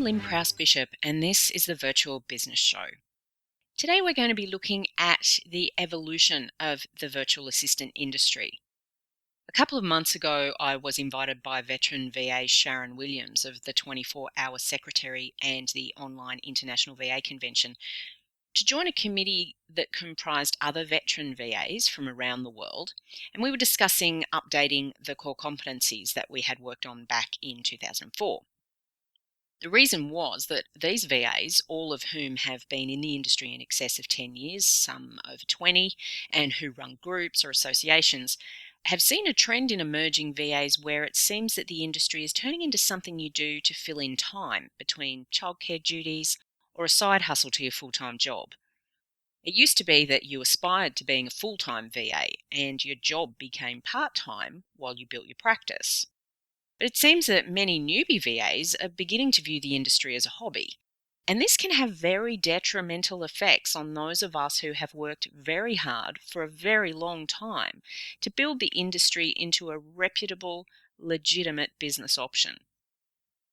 Lynn Prowse-Bishop, and this is the Virtual Business Show. Today we're going to be looking at the evolution of the virtual assistant industry. A couple of months ago, I was invited by veteran VA Sharon Williams of the 24-Hour Secretary and the Online International VA Convention to join a committee that comprised other veteran VAs from around the world, and we were discussing updating the core competencies that we had worked on back in 2004. The reason was that these VAs, all of whom have been in the industry in excess of 10 years, some over 20, and who run groups or associations, have seen a trend in emerging VAs where it seems that the industry is turning into something you do to fill in time between childcare duties or a side hustle to your full-time job. It used to be that you aspired to being a full-time VA and your job became part-time while you built your practice. But it seems that many newbie VAs are beginning to view the industry as a hobby. And this can have very detrimental effects on those of us who have worked very hard for a very long time to build the industry into a reputable, legitimate business option.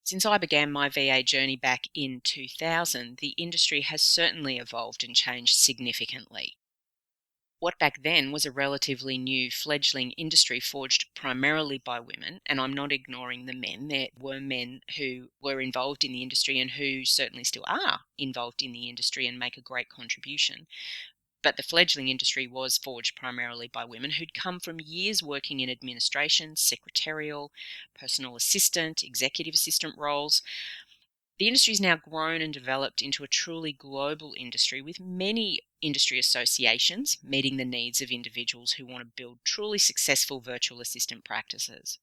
Since I began my VA journey back in 2000, the industry has certainly evolved and changed significantly. What back then was a relatively new fledgling industry forged primarily by women, and I'm not ignoring the men. There were men who were involved in the industry and who certainly still are involved in the industry and make a great contribution. But the fledgling industry was forged primarily by women who'd come from years working in administration, secretarial, personal assistant, executive assistant roles. The industry has now grown and developed into a truly global industry with many industry associations meeting the needs of individuals who want to build truly successful virtual assistant practices.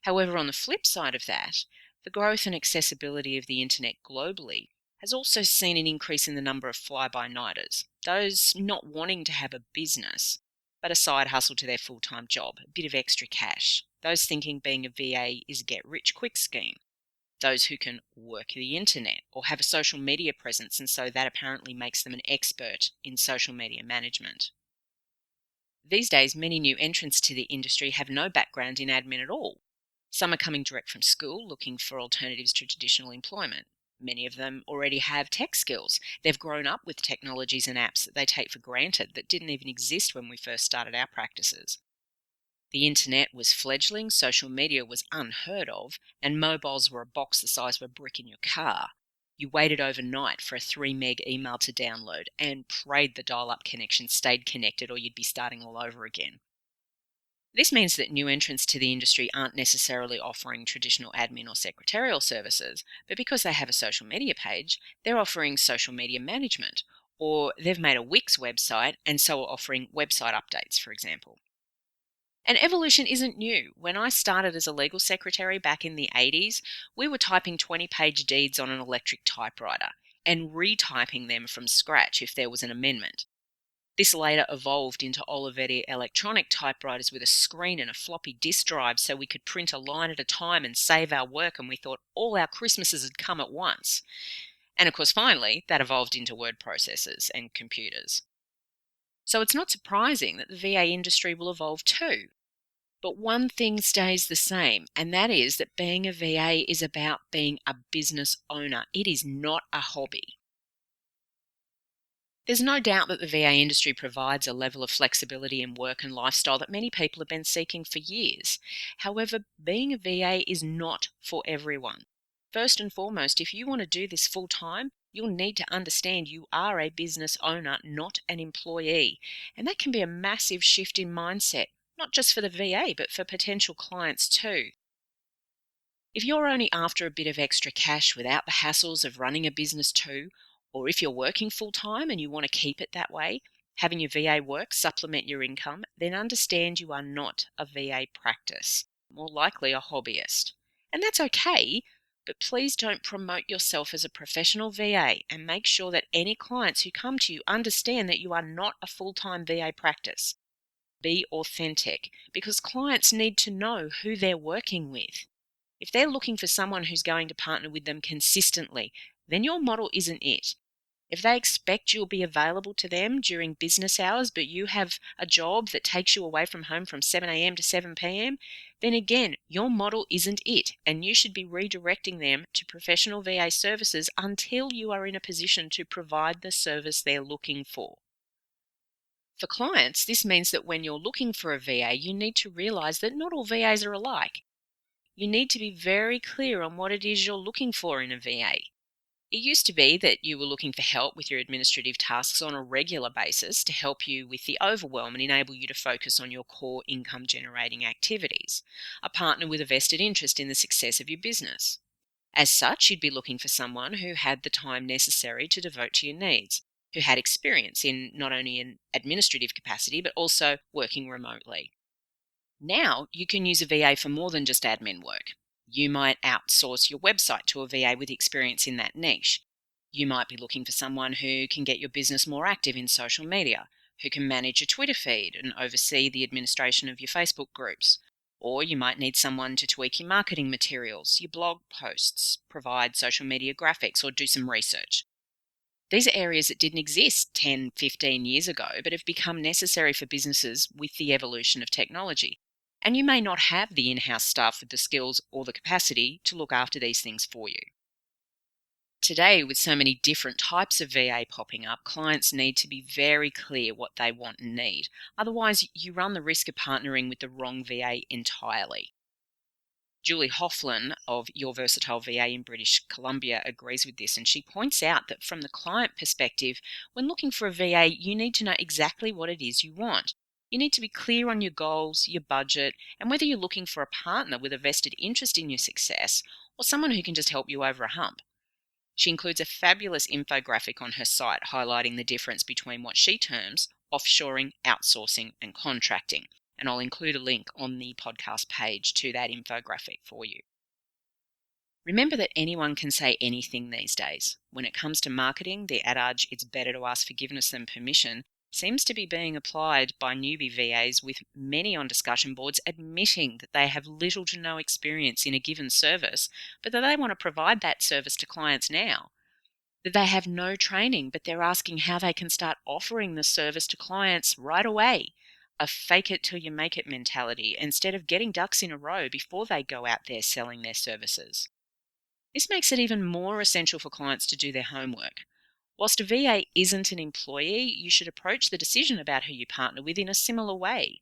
However, on the flip side of that, the growth and accessibility of the internet globally has also seen an increase in the number of fly-by-nighters, those not wanting to have a business, but a side hustle to their full-time job, a bit of extra cash, those thinking being a VA is a get-rich-quick scheme, those who can work the internet or have a social media presence, and so that apparently makes them an expert in social media management. These days, many new entrants to the industry have no background in admin at all. Some are coming direct from school looking for alternatives to traditional employment. Many of them already have tech skills. They've grown up with technologies and apps that they take for granted that didn't even exist when we first started our practices. The internet was fledgling, social media was unheard of, and mobiles were a box the size of a brick in your car. You waited overnight for a 3 meg email to download and prayed the dial-up connection stayed connected or you'd be starting all over again. This means that new entrants to the industry aren't necessarily offering traditional admin or secretarial services, but because they have a social media page, they're offering social media management, or they've made a Wix website and so are offering website updates, for example. And evolution isn't new. When I started as a legal secretary back in the 80s, we were typing 20-page deeds on an electric typewriter and retyping them from scratch if there was an amendment. This later evolved into Olivetti electronic typewriters with a screen and a floppy disk drive so we could print a line at a time and save our work, and we thought all our Christmases had come at once. And of course, finally, that evolved into word processors and computers. So it's not surprising that the VA industry will evolve too. But one thing stays the same, and that is that being a VA is about being a business owner. It is not a hobby. There's no doubt that the VA industry provides a level of flexibility in work and lifestyle that many people have been seeking for years. However, being a VA is not for everyone. First and foremost, if you want to do this full-time, you'll need to understand you are a business owner, not an employee. And that can be a massive shift in mindset, not just for the VA, but for potential clients too. If you're only after a bit of extra cash without the hassles of running a business too, or if you're working full-time and you want to keep it that way, having your VA work supplement your income, then understand you are not a VA practice, more likely a hobbyist. And that's okay, but please don't promote yourself as a professional VA, and make sure that any clients who come to you understand that you are not a full-time VA practice. Be authentic, because clients need to know who they're working with. If they're looking for someone who's going to partner with them consistently, then your model isn't it. If they expect you'll be available to them during business hours, but you have a job that takes you away from home from 7 a.m. to 7 p.m., then again, your model isn't it, and you should be redirecting them to professional VA services until you are in a position to provide the service they're looking for. For clients, this means that when you're looking for a VA, you need to realize that not all VAs are alike. You need to be very clear on what it is you're looking for in a VA. It used to be that you were looking for help with your administrative tasks on a regular basis to help you with the overwhelm and enable you to focus on your core income generating activities, a partner with a vested interest in the success of your business. As such, you'd be looking for someone who had the time necessary to devote to your needs, who had experience in not only an administrative capacity but also working remotely. Now, you can use a VA for more than just admin work. You might outsource your website to a VA with experience in that niche. You might be looking for someone who can get your business more active in social media, who can manage your Twitter feed and oversee the administration of your Facebook groups. Or you might need someone to tweak your marketing materials, your blog posts, provide social media graphics, or do some research. These are areas that didn't exist 10, 15 years ago, but have become necessary for businesses with the evolution of technology. And you may not have the in-house staff with the skills or the capacity to look after these things for you. Today, with so many different types of VA popping up, clients need to be very clear what they want and need. Otherwise, you run the risk of partnering with the wrong VA entirely. Julie Hoflin of Your Versatile VA in British Columbia agrees with this, and she points out that from the client perspective, when looking for a VA, you need to know exactly what it is you want. You need to be clear on your goals, your budget, and whether you're looking for a partner with a vested interest in your success or someone who can just help you over a hump. She includes a fabulous infographic on her site highlighting the difference between what she terms offshoring, outsourcing, and contracting. And I'll include a link on the podcast page to that infographic for you. Remember that anyone can say anything these days. When it comes to marketing, the adage, "it's better to ask forgiveness than permission," seems to be being applied by newbie VAs, with many on discussion boards admitting that they have little to no experience in a given service, but that they want to provide that service to clients now. That they have no training, but they're asking how they can start offering the service to clients right away. A fake it till you make it mentality, instead of getting ducks in a row before they go out there selling their services. This makes it even more essential for clients to do their homework. Whilst a VA isn't an employee, you should approach the decision about who you partner with in a similar way.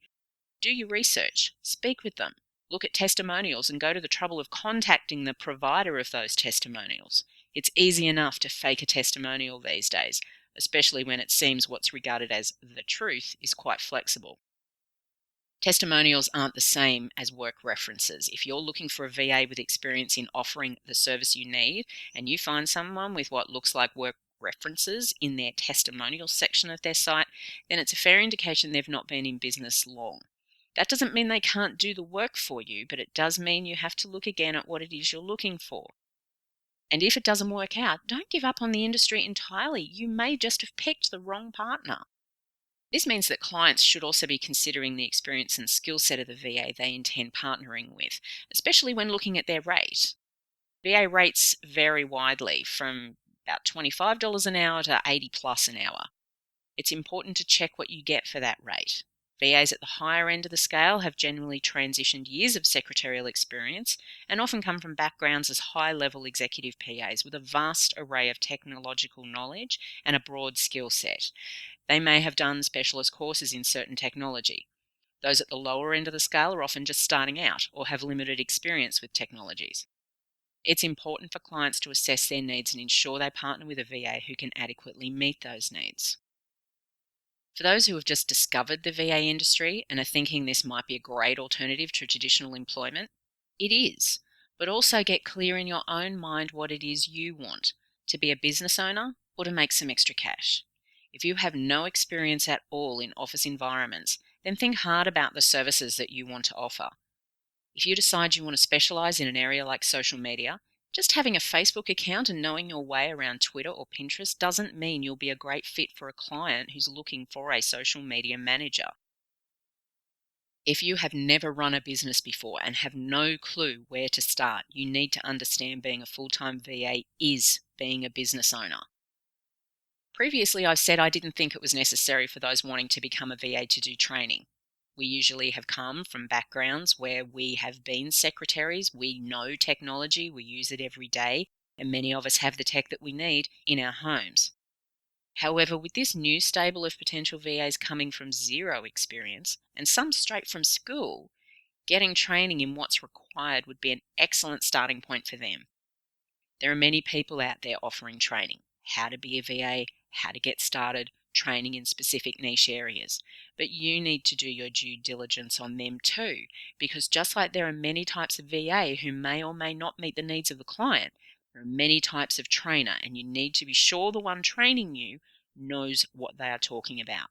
Do your research, speak with them, look at testimonials, and go to the trouble of contacting the provider of those testimonials. It's easy enough to fake a testimonial these days, especially when it seems what's regarded as the truth is quite flexible. Testimonials aren't the same as work references. If you're looking for a VA with experience in offering the service you need, and you find someone with what looks like work references in their testimonial section of their site, then it's a fair indication they've not been in business long. That doesn't mean they can't do the work for you, but it does mean you have to look again at what it is you're looking for. And if it doesn't work out, don't give up on the industry entirely. You may just have picked the wrong partner. This means that clients should also be considering the experience and skill set of the VA they intend partnering with, especially when looking at their rate. VA rates vary widely from about $25 an hour to $80 plus an hour. It's important to check what you get for that rate. VAs at the higher end of the scale have generally transitioned years of secretarial experience and often come from backgrounds as high-level executive PAs with a vast array of technological knowledge and a broad skill set. They may have done specialist courses in certain technology. Those at the lower end of the scale are often just starting out or have limited experience with technologies. It's important for clients to assess their needs and ensure they partner with a VA who can adequately meet those needs. For those who have just discovered the VA industry and are thinking this might be a great alternative to traditional employment, it is. But also get clear in your own mind what it is you want: to be a business owner or to make some extra cash. If you have no experience at all in office environments, then think hard about the services that you want to offer. If you decide you want to specialize in an area like social media, just having a Facebook account and knowing your way around Twitter or Pinterest doesn't mean you'll be a great fit for a client who's looking for a social media manager. If you have never run a business before and have no clue where to start, you need to understand being a full-time VA is being a business owner. Previously, I've said I didn't think it was necessary for those wanting to become a VA to do training. We usually have come from backgrounds where we have been secretaries, we know technology, we use it every day, and many of us have the tech that we need in our homes. However, with this new stable of potential VAs coming from zero experience, and some straight from school, getting training in what's required would be an excellent starting point for them. There are many people out there offering training, how to be a VA, how to get started, training in specific niche areas. But you need to do your due diligence on them too, because just like there are many types of VA who may or may not meet the needs of the client, there are many types of trainer, and you need to be sure the one training you knows what they are talking about.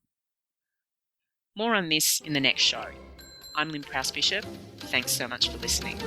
More on this in the next show. I'm Lynn Prowse-Bishop. Thanks so much for listening.